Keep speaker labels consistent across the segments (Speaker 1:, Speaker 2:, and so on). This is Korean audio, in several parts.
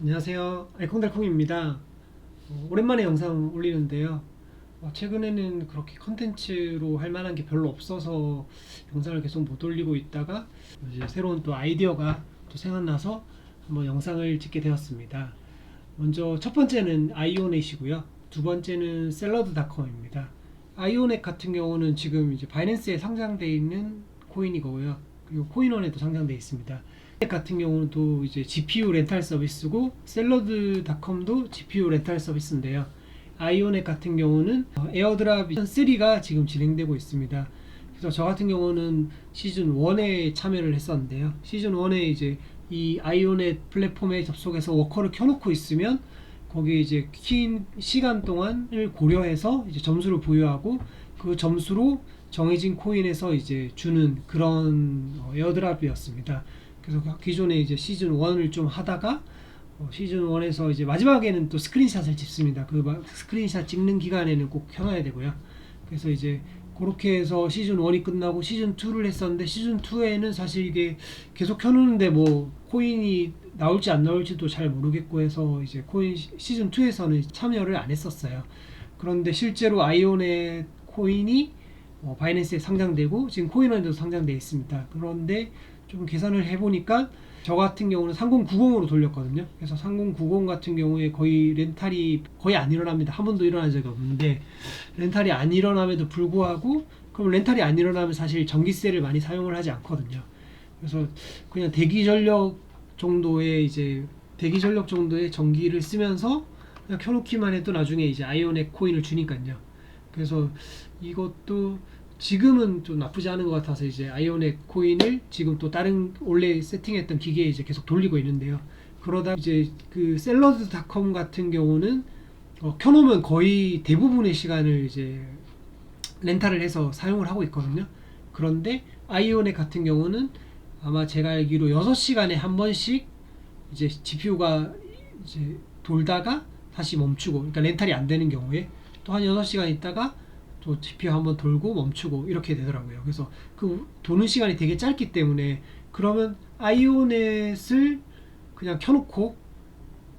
Speaker 1: 안녕하세요. 알콩달콩입니다. 오랜만에 영상 올리는데요. 최근에는 그렇게 컨텐츠로 할 만한 게 별로 없어서 영상을 계속 못 올리고 있다가 이제 새로운 또 아이디어가 또 생각나서 한번 영상을 찍게 되었습니다. 먼저 첫 번째는 아이오넷이고요. 두 번째는 샐러드닷컴입니다. 아이오넷 같은 경우는 지금 이제 바이낸스에 상장되어 있는 코인이고요. 그리고 코인원에도 상장되어 있습니다. 같은 경우는 또 이제 GPU 렌탈 서비스고 샐러드닷컴도 GPU 렌탈 서비스인데요. 아이오넷 같은 경우는 에어드랍 시즌 3가 지금 진행되고 있습니다. 그래서 저 같은 경우는 시즌 1에 참여를 했었는데요. 시즌 1에 이제 이 아이오넷 플랫폼에 접속해서 워커를 켜놓고 있으면 거기 이제 킨 시간 동안을 고려해서 이제 점수를 부여하고 그 점수로 정해진 코인에서 이제 주는 그런 에어드랍이었습니다. 그래서 기존에 이제 시즌 1을 좀 하다가 시즌 1에서 이제 마지막에는 또 스크린샷을 찍습니다. 그 스크린샷 찍는 기간에는 꼭 켜놔야 되고요. 그래서 이제 그렇게 해서 시즌 1이 끝나고 시즌 2를 했었는데 시즌 2에는 사실 이게 계속 켜놓는데 뭐 코인이 나올지 안 나올지도 잘 모르겠고 해서 이제 코인 시즌 2에서는 참여를 안 했었어요. 그런데 실제로 아이온의 코인이 바이낸스에 상장되고 지금 코인원에도 상장되어 있습니다. 그런데 좀 계산을 해보니까 저 같은 경우는 3090으로 돌렸거든요. 그래서 3090 같은 경우에 거의 렌탈이 거의 안 일어납니다. 한 번도 일어난 적이 없는데 렌탈이 안 일어남에도 불구하고 그럼 렌탈이 안 일어나면 사실 전기세를 많이 사용을 하지 않거든요. 그래서 그냥 대기 전력 정도의 전기를 쓰면서 그냥 켜놓기만 해도 나중에 이제 아이오넷 코인을 주니까요. 그래서 이것도 지금은 좀 나쁘지 않은 것 같아서 이제 아이오넷 코인을 지금 또 다른 원래 세팅했던 기계에 이제 계속 돌리고 있는데요. 그러다 이제 그 샐러드닷컴 같은 경우는 켜놓으면 거의 대부분의 시간을 이제 렌탈을 해서 사용을 하고 있거든요. 그런데 아이오넷 같은 경우는 아마 제가 알기로 6시간에 한 번씩 이제 GPU가 이제 돌다가 다시 멈추고, 그러니까 렌탈이 안 되는 경우에 또 한 6시간 있다가 또 GPU 한번 돌고 멈추고 이렇게 되더라고요. 그래서 그 도는 시간이 되게 짧기 때문에 그러면 아이오넷을 그냥 켜놓고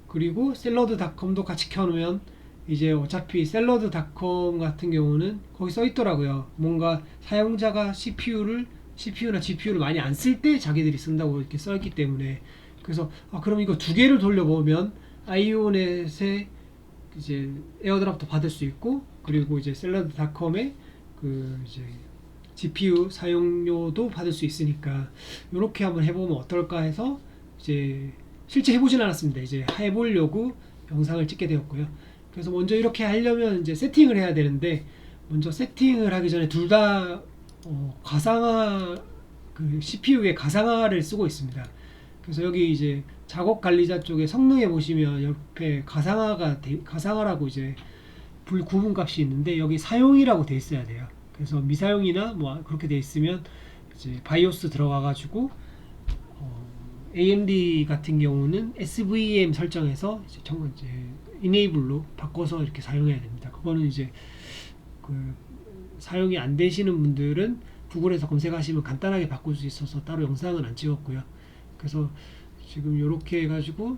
Speaker 1: 그리고 샐러드닷컴도 같이 켜놓으면 이제 어차피 샐러드닷컴 같은 경우는 거기 써 있더라고요. 뭔가 사용자가 CPU나 GPU를 많이 안 쓸 때 자기들이 쓴다고 이렇게 써 있기 때문에 그래서 그럼 이거 두 개를 돌려보면 아이오넷에 이제 에어드랍도 받을 수 있고 그리고 이제 샐러드닷컴에 그 이제 GPU 사용료도 받을 수 있으니까 이렇게 한번 해보면 어떨까 해서 이제 실제 해보진 않았습니다. 이제 해보려고 영상을 찍게 되었고요. 그래서 먼저 이렇게 하려면 이제 세팅을 해야 되는데 먼저 세팅을 하기 전에 둘 다 가상화 그 CPU에 가상화를 쓰고 있습니다. 그래서 여기 이제 작업 관리자 쪽에 성능에 보시면 옆에 가상화라고 이제 불구분 값이 있는데 여기 사용이라고 돼 있어야 돼요. 그래서 미사용이나 뭐 그렇게 돼 있으면 이제 바이오스 들어가 가지고 AMD 같은 경우는 SVM 설정해서 이제 이네이블로 바꿔서 이렇게 사용해야 됩니다. 그거는 이제 그 사용이 안 되시는 분들은 구글에서 검색하시면 간단하게 바꿀 수 있어서 따로 영상은 안 찍었고요. 그래서 지금 이렇게 해가지고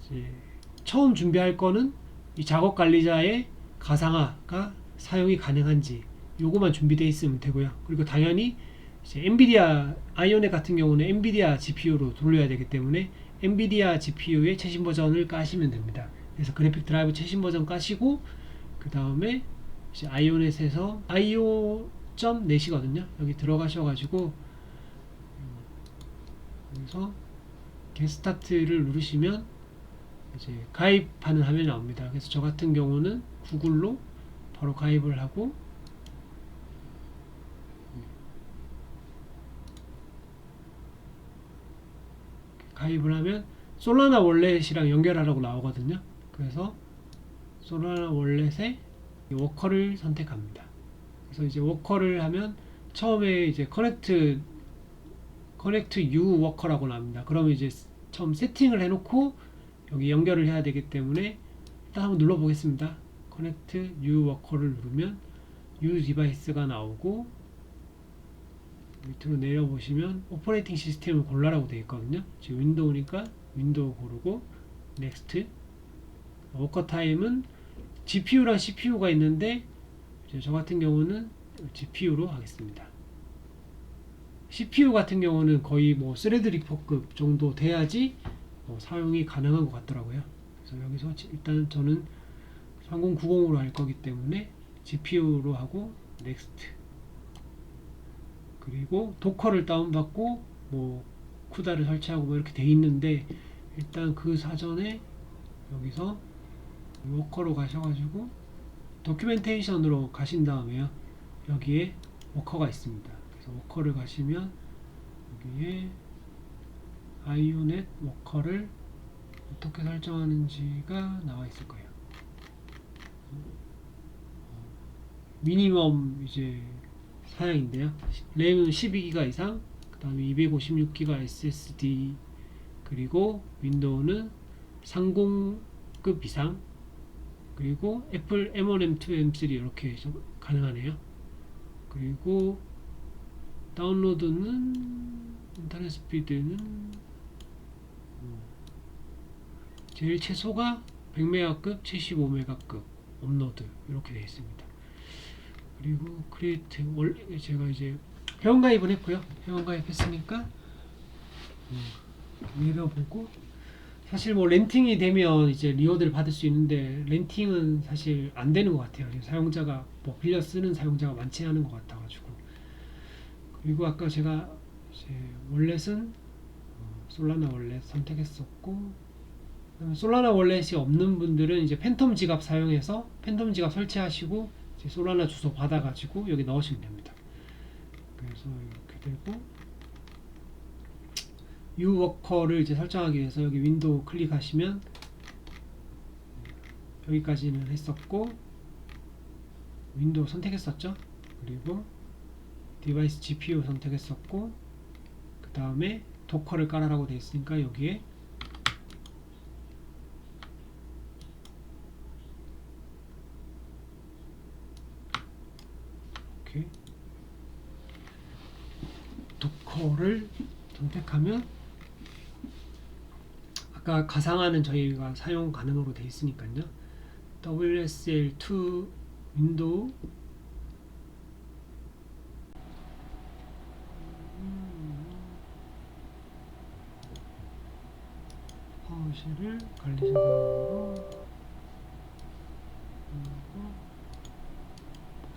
Speaker 1: 이제 처음 준비할 거는 이 작업 관리자의 가상화가 사용이 가능한지 요거만 준비되어 있으면 되고요. 그리고 당연히 이제 엔비디아 아이오넷 같은 경우는 엔비디아 GPU로 돌려야 되기 때문에 엔비디아 GPU의 최신 버전을 까시면 됩니다. 그래서 그래픽 드라이브 최신 버전 까시고 그 다음에 이제 아이오넷에서 io.net이거든요. 여기 들어가셔가지고 그래서 겟스타트를 누르시면 이제 가입하는 화면이 나옵니다. 그래서 저 같은 경우는 구글로 바로 가입을 하고 가입을 하면 솔라나 월렛이랑 연결하라고 나오거든요. 그래서 솔라나 월렛에 워커를 선택합니다. 그래서 이제 워커를 하면 처음에 이제 커넥트 U 워커라고 나옵니다. 그러면 이제 처음 세팅을 해놓고 여기 연결을 해야 되기 때문에 일단 한번 눌러 보겠습니다. 커넥트 U 워커를 누르면 U 디바이스가 나오고 밑으로 내려보시면 오퍼레이팅 시스템을 골라라고 되어 있거든요. 지금 윈도우니까 윈도우 고르고 넥스트. 워커 타임은 GPU랑 CPU가 있는데 이제 저 같은 경우는 GPU로 하겠습니다. CPU 같은 경우는 거의 뭐 스레드리퍼급 정도 돼야지 사용이 가능한 것 같더라고요. 그래서 여기서 일단 저는 3090으로 할 거기 때문에 GPU로 하고 넥스트. 그리고 도커를 다운받고 뭐 쿠다를 설치하고 뭐 이렇게 돼 있는데 일단 그 사전에 여기서 워커로 가셔가지고 도큐멘테이션으로 가신 다음에요, 여기에 워커가 있습니다. 그래서 워커를 가시면 여기에 아이오넷 워커를 어떻게 설정하는지가 나와 있을 거예요. 미니멈 이제 사양인데요. 램은 12기가 이상, 그 다음에 256기가 SSD, 그리고 윈도우는 30급 이상, 그리고 애플 M1, M2, M3 이렇게 가능하네요. 그리고 다운로드는 인터넷 스피드는 제일 최소가 100메가급, 75메가급 업로드 이렇게 되어 있습니다. 그리고 크리에이트 원래 제가 이제 회원가입을 했고요. 회원가입했으니까 내려보고, 사실 뭐 렌팅이 되면 이제 리워드를 받을 수 있는데 렌팅은 사실 안 되는 것 같아요. 사용자가 뭐 빌려 쓰는 사용자가 많지 않은 것 같아가지고. 그리고 아까 제가 이제 월렛은 솔라나 월렛 선택했었고, 솔라나 월렛이 없는 분들은 이제 팬텀 지갑 사용해서 팬텀 지갑 설치하시고 이제 솔라나 주소 받아가지고 여기 넣으시면 됩니다. 그래서 이렇게 되고, 유워커를 이제 설정하기 위해서 여기 윈도우 클릭하시면 여기까지는 했었고, 윈도우 선택했었죠. 그리고 디바이스 GPU 선택했었고, 그 다음에 도커를 깔아라고 되어 있으니까 여기에 이렇게 도커를 선택하면 아까 가상화는 저희가 사용 가능으로 되어 있으니까요. WSL2 윈도우 파워쉘을 관리 제공으로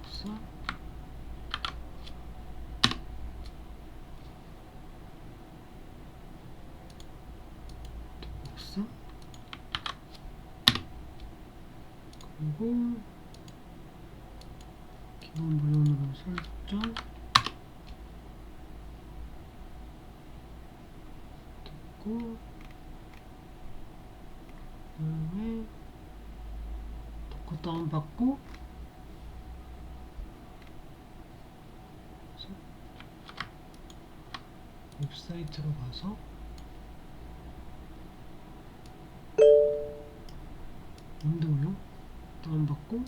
Speaker 1: 복사, 복사, 그리고 기본 버전으로 설정 됐고, 그 다음에 도커 다운받고 웹사이트로 가서 윈도우용 다운받고,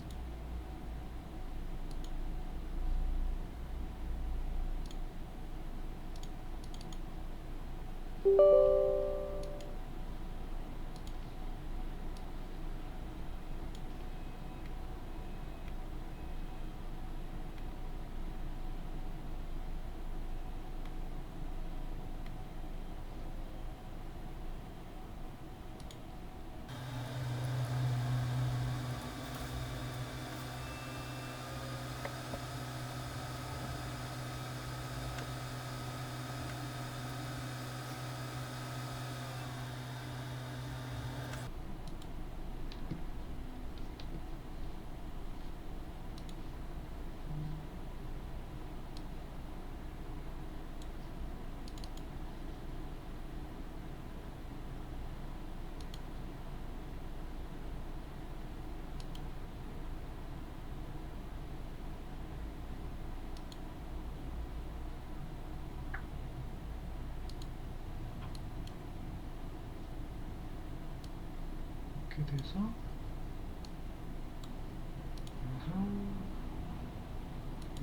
Speaker 1: 이렇게 돼서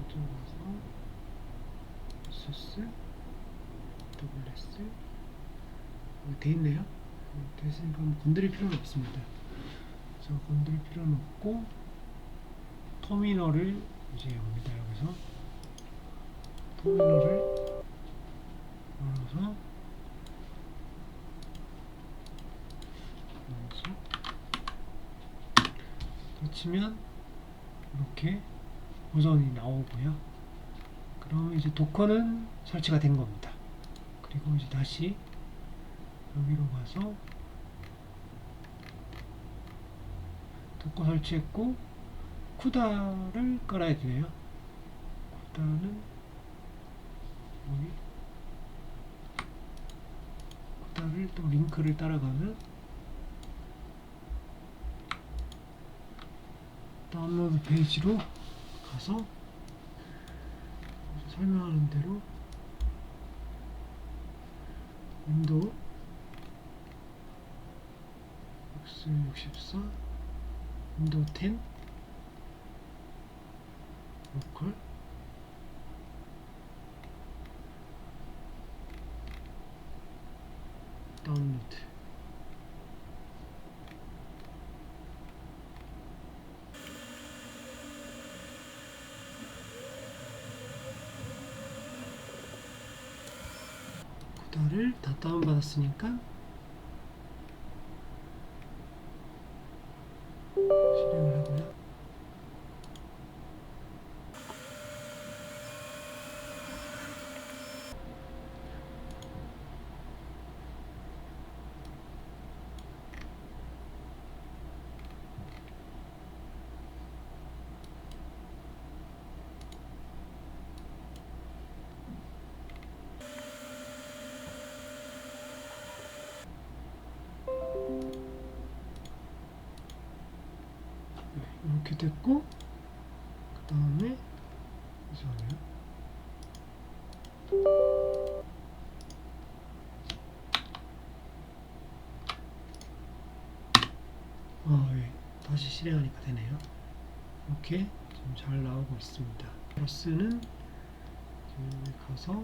Speaker 1: 가서 SS WS 여기 돼 있네요. 됐으니까 뭐 건드릴 필요는 없습니다. 그래서 건드릴 필요는 없고 터미널을 이제 여기다 여기서 터미널을 열어서 치면 이렇게 버전이 나오고요. 그럼 이제 도커는 설치가 된 겁니다. 그리고 이제 다시 여기로 가서 도커 설치했고 쿠다를 깔아야 되네요. 쿠다는 여기 쿠다를 또 링크를 따라가면 다운로드 페이지로 가서 설명하는 대로 윈도우 x64 윈도우 10 로컬 다운로드 쿠다를 다 다운받았으니까 실행을 하고요. 이렇게 됐고 그 다음에 이상해요. 예. 다시 실행하니까 되네요. 이렇게 지금 잘 나오고 있습니다. 플러스는 여기 가서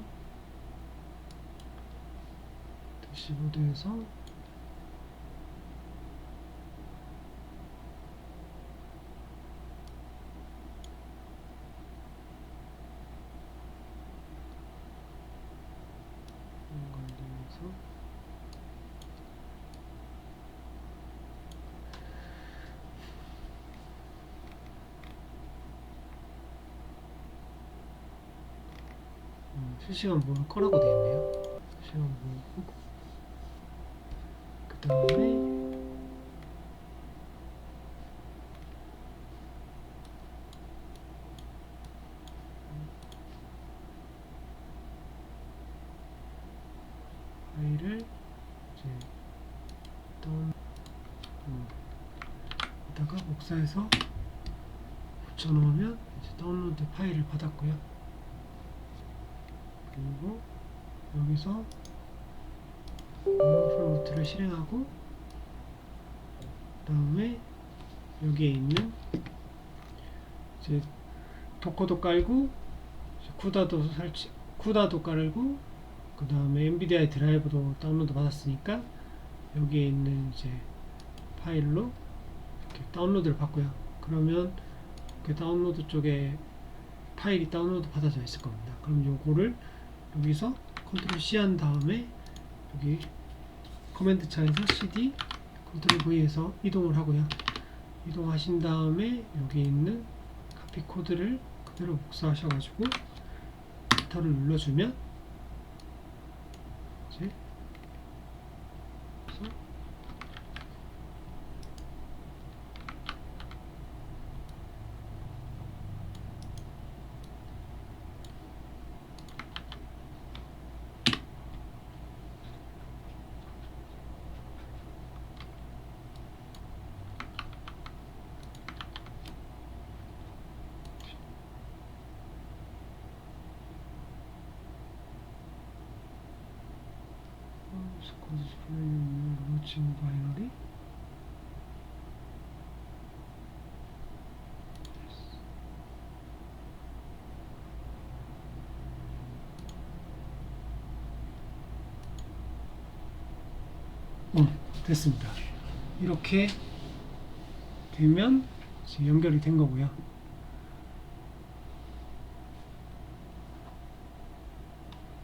Speaker 1: 대시보드에서 연결되어서 실시간 모드 꺼라고 되어 있네요. 실시간 모드 그 다음에 파일을 이제 다운 이따가 복사해서 붙여놓으면 이제 다운로드 파일을 받았고요. 그리고 여기서 프로그램을 실행하고 그 다음에 여기에 있는 이제 도커도 깔고 쿠다도 깔고 그 다음에 엔비디아 드라이브도 다운로드 받았으니까 여기에 있는 이제 파일로 이렇게 다운로드를 받고요. 그러면 그 다운로드 쪽에 파일이 다운로드 받아져 있을 겁니다. 그럼 요거를 여기서 컨트롤 C 한 다음에 여기 커맨드 창에서 CD 컨트롤 V에서 이동을 하고요. 이동하신 다음에 여기 있는 카피 코드를 그대로 복사하셔가지고 엔터를 눌러주면 이제 로칭 바이너리 됐습니다. 이렇게 되면 지금 연결이 된 거고요.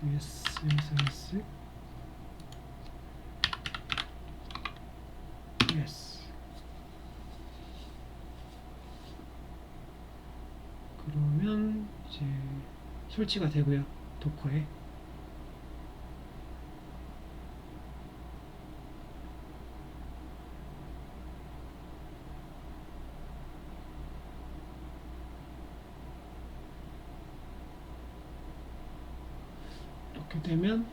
Speaker 1: yes, yes, yes. 그러면 이제 설치가 되고요. 도커에. 이렇게 되면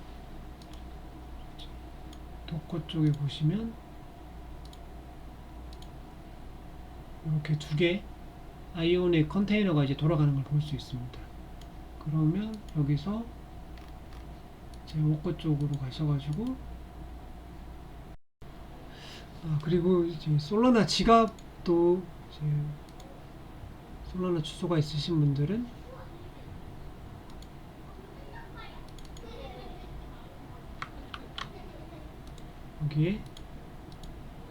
Speaker 1: 도커 쪽에 보시면 이렇게 두 개 아이온의 컨테이너가 이제 돌아가는 걸 볼 수 있습니다. 그러면 여기서 제 워커 쪽으로 가셔가지고 그리고 이제 솔라나 지갑도 이제 솔라나 주소가 있으신 분들은 여기에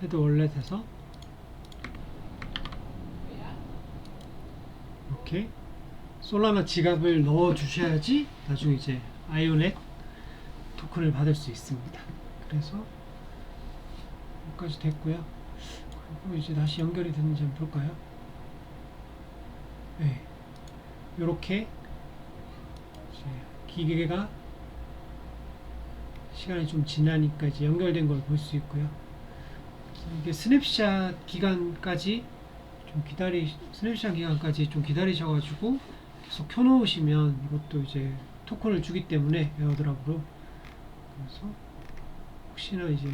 Speaker 1: 헤드 월렛에서 이렇게 솔라나 지갑을 넣어 주셔야지 나중에 이제 아이오넷 토큰을 받을 수 있습니다. 그래서 여기까지 됐고요. 그리고 이제 다시 연결이 됐는지 한번 볼까요? 네, 이렇게 기계가 시간이 좀 지나니까 이제 연결된 걸 볼 수 있고요. 이게 스냅샷 기간까지 좀 기다리셔가지고 계속 켜놓으시면 이것도 이제 토큰을 주기 때문에 에어드랍으로. 그래서 혹시나 이제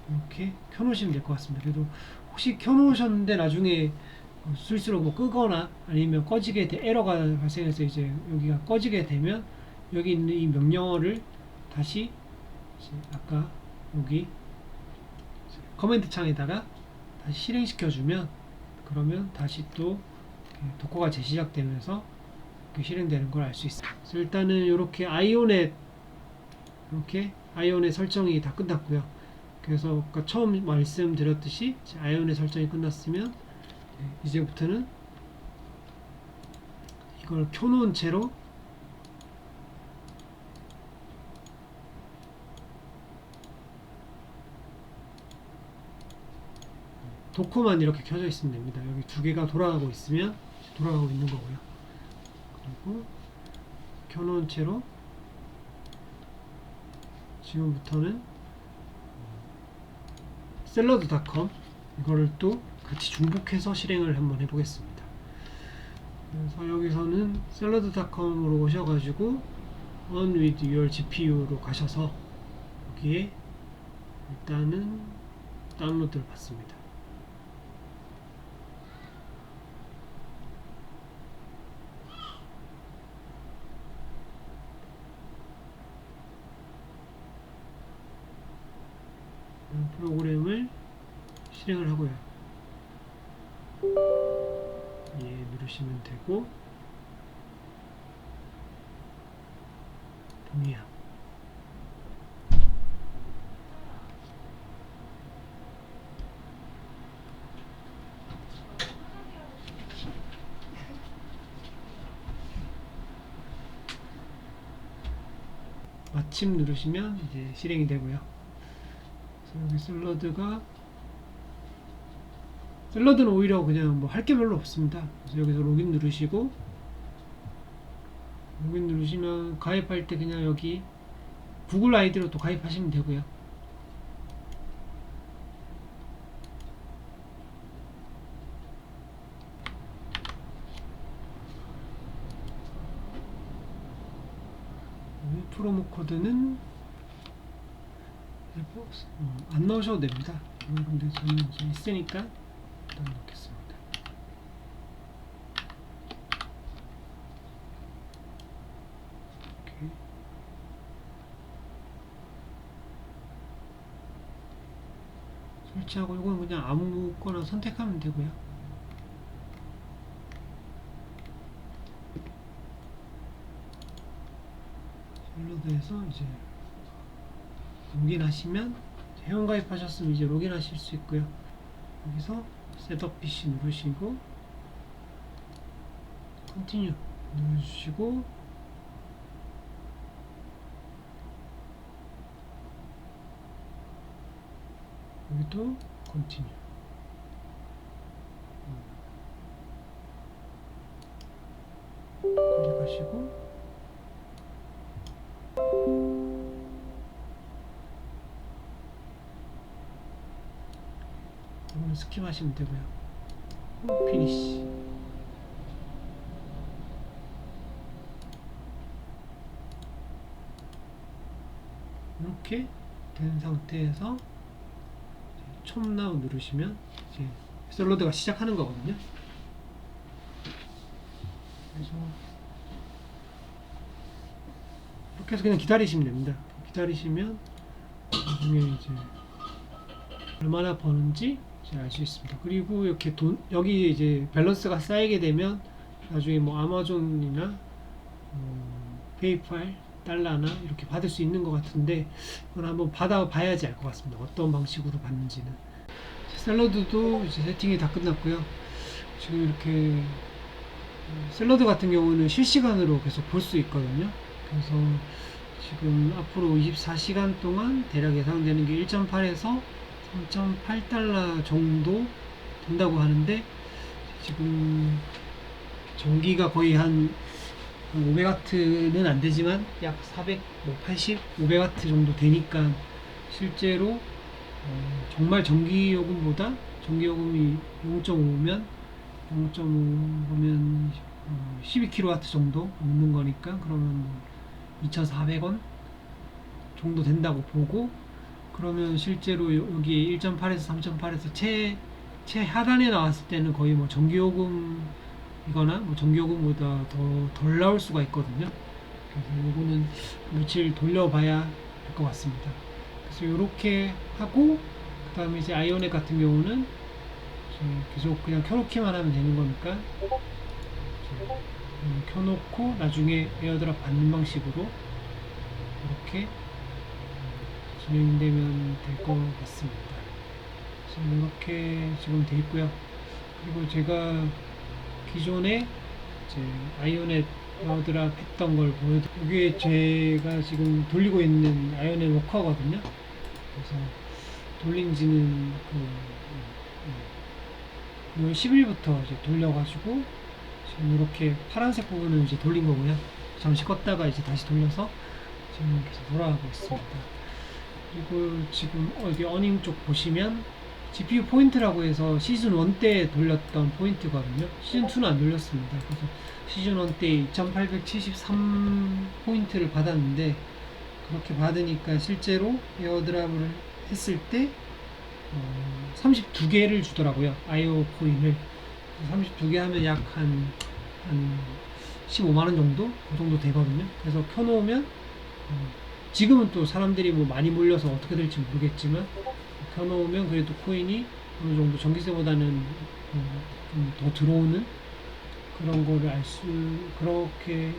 Speaker 1: 이렇게 켜놓으시면 될 것 같습니다. 그래도 혹시 켜놓으셨는데 나중에 실수로 뭐 끄거나 아니면 에러가 발생해서 이제 여기가 꺼지게 되면 여기 있는 이 명령어를 다시 이제 아까 여기 커맨드 창에다가 다시 실행시켜주면 그러면 다시 또 도커가 재시작되면서 실행되는 걸 알 수 있습니다. 그래서 일단은 이렇게 아이오넷 설정이 다 끝났고요. 그래서 아까 처음 말씀드렸듯이 아이오넷 설정이 끝났으면 이제부터는 이걸 켜놓은 채로 도커만 이렇게 켜져 있으면 됩니다. 여기 두 개가 돌아가고 있으면 돌아가고 있는 거고요. 그리고 켜놓은 채로 지금부터는 샐러드닷컴 이거를 또 같이 중복해서 실행을 한번 해보겠습니다. 그래서 여기서는 샐러드닷컴으로 오셔가지고 on with your GPU로 가셔서 여기에 일단은 다운로드를 받습니다. 프로그램을 실행을 하고요. 예, 누르시면 되고 동의함. 마침 누르시면 이제 실행이 되고요. 그래서 여기 샐러드는 오히려 그냥 뭐 할 게 별로 없습니다. 그래서 여기서 로긴 누르시고 로긴 누르시면 가입할 때 그냥 여기 구글 아이디로 또 가입하시면 되고요. 프로모 코드는 안 넣으셔도 됩니다. 근데 저는 이제 있으니까 일단 넣겠습니다. 이렇게. 설치하고 이건 그냥 아무거나 선택하면 되고요. 샐러드에서 이제 로그인하시면 회원 가입하셨으면 이제 로그인하실 수 있고요. 여기서 셋업 PC 누르시고 컨티뉴 누르시고 여기도 컨티뉴 클릭하시고 이거는 스킵하시면 되고요. 피니시. 이렇게 된 상태에서 촘나우 누르시면 이제 샐러드가 시작하는 거거든요. 그래서 이렇게 해서 그냥 기다리시면 됩니다. 기다리시면 나중에 이제 얼마나 버는지 알 수 있습니다. 그리고 이렇게 여기 이제 밸런스가 쌓이게 되면 나중에 뭐 아마존이나 페이팔, 달러나 이렇게 받을 수 있는 것 같은데 이건 한번 받아봐야지 알 것 같습니다. 어떤 방식으로 받는지는. 샐러드도 이제 세팅이 다 끝났고요. 지금 이렇게 샐러드 같은 경우는 실시간으로 계속 볼 수 있거든요. 그래서 지금 앞으로 24시간 동안 대략 예상되는 게 1.8에서 3.8달러 정도 된다고 하는데 지금 전기가 거의 한 500W는 안 되지만 약 400, 80, 500W 정도 되니까 실제로 정말 전기요금보다 전기요금이 0.5면 0.5면 12kW 정도 먹는 거니까 그러면 2,400원 정도 된다고 보고 그러면 실제로 여기 1.8에서 3.8에서 최하단에 나왔을 때는 거의 뭐 전기요금이거나 뭐 전기요금보다 더 덜 나올 수가 있거든요. 그래서 이거는 며칠 돌려봐야 할 것 같습니다. 그래서 이렇게 하고 그 다음에 이제 아이오넷 같은 경우는 계속 그냥 켜놓기만 하면 되는 거니까 켜놓고 나중에 에어드랍 받는 방식으로 이렇게 진행되면 될 것 같습니다. 지금 이렇게 지금 돼 있고요. 그리고 제가 기존에 이제 아이오넷 에어드랍 했던 걸 보여드릴게요. 이게 제가 지금 돌리고 있는 아이오넷 워커거든요. 그래서 돌린 지는 6월 10일부터 이제 돌려가지고 지금 이렇게 파란색 부분을 이제 돌린 거고요. 잠시 껐다가 이제 다시 돌려서 지금 계속 돌아가고 있습니다. 그리고 지금 여기 어닝 쪽 보시면 GPU 포인트라고 해서 시즌 1 때 돌렸던 포인트거든요. 시즌 2는 안 돌렸습니다. 그래서 시즌 1 때 2873 포인트를 받았는데 그렇게 받으니까 실제로 에어드랍을 했을 때 32개를 주더라고요. IO 코인을 32개 하면 약 한 15만원 정도? 그 정도 되거든요. 그래서 켜놓으면 지금은 또 사람들이 뭐 많이 몰려서 어떻게 될지 모르겠지만 켜놓으면 그래도 코인이 어느 정도 전기세보다는 좀 더 들어오는 그런 거를 그렇게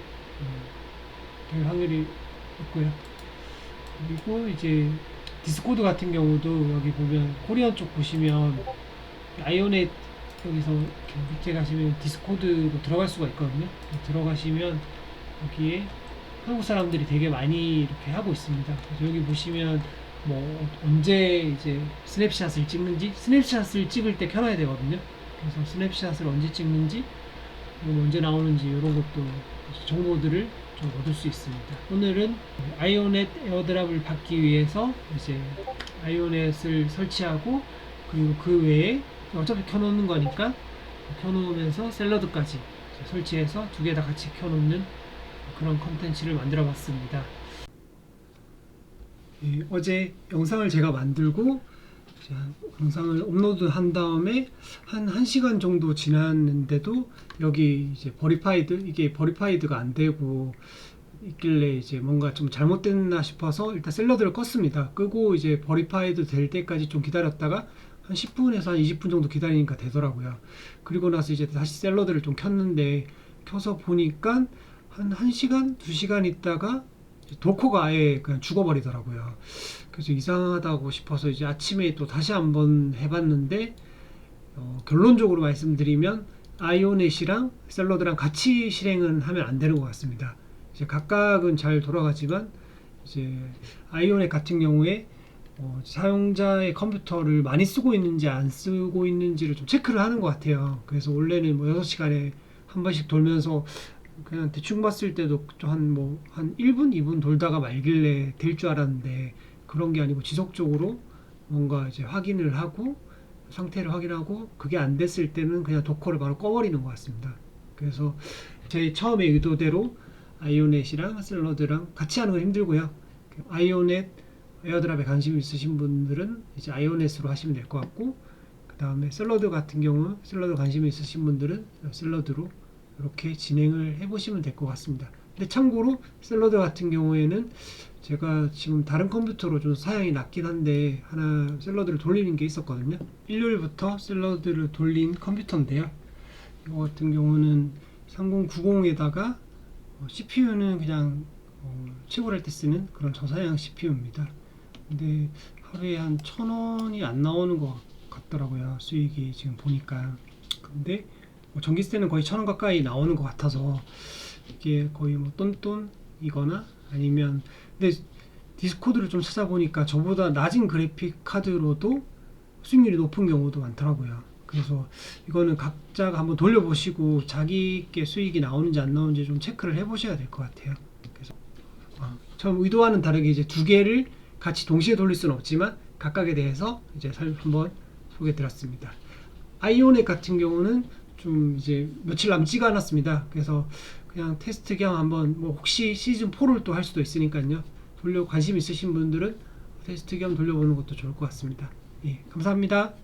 Speaker 1: 될 확률이 있고요. 그리고 이제 디스코드 같은 경우도 여기 보면 코리안 쪽 보시면 아이오넷 여기서 이렇게 밑에 가시면 디스코드로 들어갈 수가 있거든요. 들어가시면 여기에 한국 사람들이 되게 많이 이렇게 하고 있습니다. 그래서 여기 보시면 뭐 언제 이제 스냅샷을 찍는지 스냅샷을 찍을 때 켜놔야 되거든요. 그래서 스냅샷을 언제 찍는지 언제 나오는지 이런 것도 정보들을 좀 얻을 수 있습니다. 오늘은 아이오넷 에어드랍을 받기 위해서 이제 아이오넷을 설치하고 그리고 그 외에 어차피 켜놓는 거니까 켜놓으면서 샐러드까지 설치해서 두 개 다 같이 켜놓는 그런 컨텐츠를 만들어 봤습니다. 어제 영상을 제가 만들고 영상을 업로드 한 다음에 한 1시간 정도 지났는데도 여기 이제 버리파이드 이게 버리파이드가 안 되고 있길래 이제 뭔가 좀 잘못됐나 싶어서 일단 샐러드를 껐습니다. 끄고 이제 버리파이드 될 때까지 좀 기다렸다가 한 10분에서 한 20분 정도 기다리니까 되더라고요. 그리고 나서 이제 다시 샐러드를 좀 켰는데 켜서 보니까 한 1시간, 2시간 있다가 도커가 아예 그냥 죽어버리더라고요. 그래서 이상하다고 싶어서 이제 아침에 또 다시 한번 해봤는데, 결론적으로 말씀드리면 아이오넷이랑 샐러드랑 같이 실행은 하면 안 되는 것 같습니다. 이제 각각은 잘 돌아가지만 이제 아이오넷 같은 경우에 사용자의 컴퓨터를 많이 쓰고 있는지 안 쓰고 있는지를 좀 체크를 하는 것 같아요. 그래서 원래는 뭐 6시간에 한 번씩 돌면서 그냥 대충 봤을 때도 한 1분, 2분 돌다가 말길래 될 줄 알았는데, 그런 게 아니고 지속적으로 뭔가 이제 확인을 하고 상태를 확인하고, 그게 안 됐을 때는 그냥 도커를 바로 꺼버리는 것 같습니다. 그래서 제 처음에 의도대로 아이오넷이랑 샐러드랑 같이 하는 건 힘들고요. 아이오넷 에어드랍에 관심 있으신 분들은 이제 아이오넷으로 하시면 될 것 같고, 그 다음에 샐러드 같은 경우 샐러드 관심 있으신 분들은 샐러드로 이렇게 진행을 해보시면 될 것 같습니다. 근데 참고로 샐러드 같은 경우에는 제가 지금 다른 컴퓨터로 좀 사양이 낮긴 한데 하나 샐러드를 돌리는 게 있었거든요. 일요일부터 샐러드를 돌린 컴퓨터인데요. 이거 같은 경우는 3090에다가 CPU는 그냥 채굴할 때 쓰는 그런 저사양 CPU입니다. 근데 하루에 한 1,000원이 안 나오는 것 같더라고요. 수익이 지금 보니까. 근데 전기세는 거의 1,000원 가까이 나오는 것 같아서 이게 거의 뭐 똔똔이거나 아니면, 근데 디스코드를 좀 찾아보니까 저보다 낮은 그래픽 카드로도 수익률이 높은 경우도 많더라고요. 그래서 이거는 각자가 한번 돌려보시고 자기께 수익이 나오는지 안 나오는지 좀 체크를 해보셔야 될 것 같아요. 그래서 처음 의도와는 다르게 이제 두 개를 같이 동시에 돌릴 수는 없지만 각각에 대해서 이제 한번 소개해 드렸습니다. 아이오넷 같은 경우는 좀 이제 며칠 남지가 않았습니다. 그래서 그냥 테스트 겸 한번, 뭐 혹시 시즌 4를 또 할 수도 있으니까요. 관심 있으신 분들은 테스트 겸 돌려보는 것도 좋을 것 같습니다. 예, 감사합니다.